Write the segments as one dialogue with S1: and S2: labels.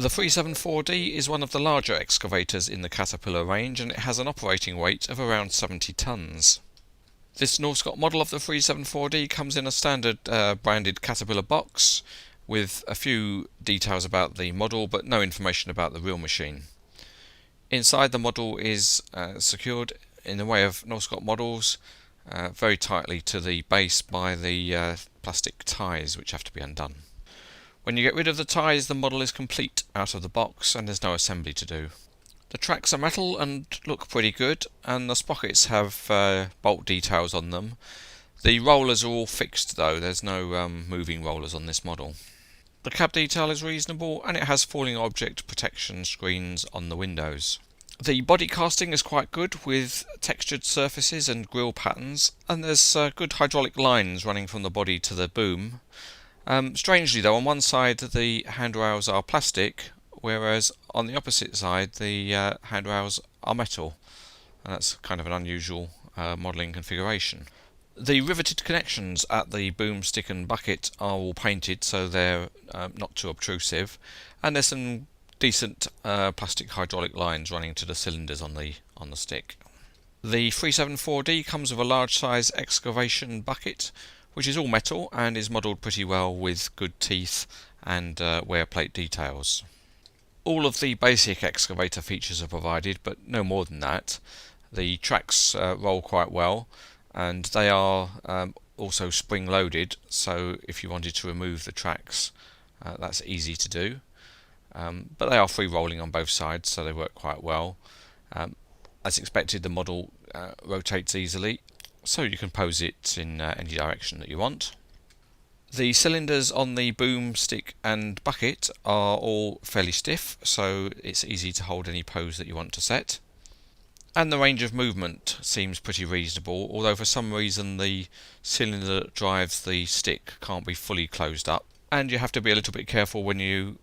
S1: The 374D is one of the larger excavators in the Caterpillar range, and it has an operating weight of around 70 tonnes. This Norscot model of the 374D comes in a standard branded Caterpillar box with a few details about the model but no information about the real machine. Inside, the model is secured in the way of Norscot models very tightly to the base by the plastic ties, which have to be undone. When you get rid of the ties, the model is complete out of the box and there's no assembly to do. The tracks are metal and look pretty good, and the sprockets have bolt details on them. The rollers are all fixed though, there's no moving rollers on this model. The cab detail is reasonable and it has falling object protection screens on the windows. The body casting is quite good with textured surfaces and grille patterns, and there's good hydraulic lines running from the body to the boom. Strangely though, on one side the handrails are plastic, whereas on the opposite side the handrails are metal, and that's kind of an unusual modelling configuration. The riveted connections at the boom, stick and bucket are all painted so they're not too obtrusive, and there's some decent plastic hydraulic lines running to the cylinders on the stick. The 374D comes with a large size excavation bucket, which is all metal and is modelled pretty well with good teeth and wear plate details. All of the basic excavator features are provided, but no more than that. The tracks roll quite well, and they are also spring loaded, so if you wanted to remove the tracks that's easy to do. But they are free rolling on both sides, so they work quite well. As expected, the model rotates easily, so you can pose it in any direction that you want. The cylinders on the boom, stick and bucket are all fairly stiff, so it's easy to hold any pose that you want to set. And the range of movement seems pretty reasonable, although for some reason the cylinder that drives the stick can't be fully closed up, and you have to be a little bit careful when you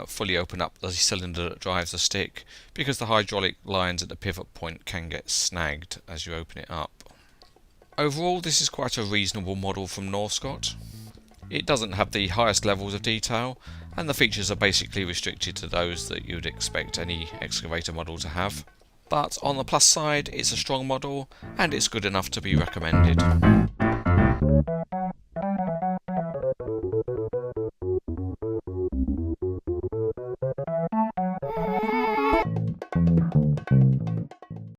S1: fully open up the cylinder that drives the stick, because the hydraulic lines at the pivot point can get snagged as you open it up. Overall, this is quite a reasonable model from Norscot. It doesn't have the highest levels of detail, and the features are basically restricted to those that you'd expect any excavator model to have. But on the plus side, it's a strong model and it's good enough to be recommended.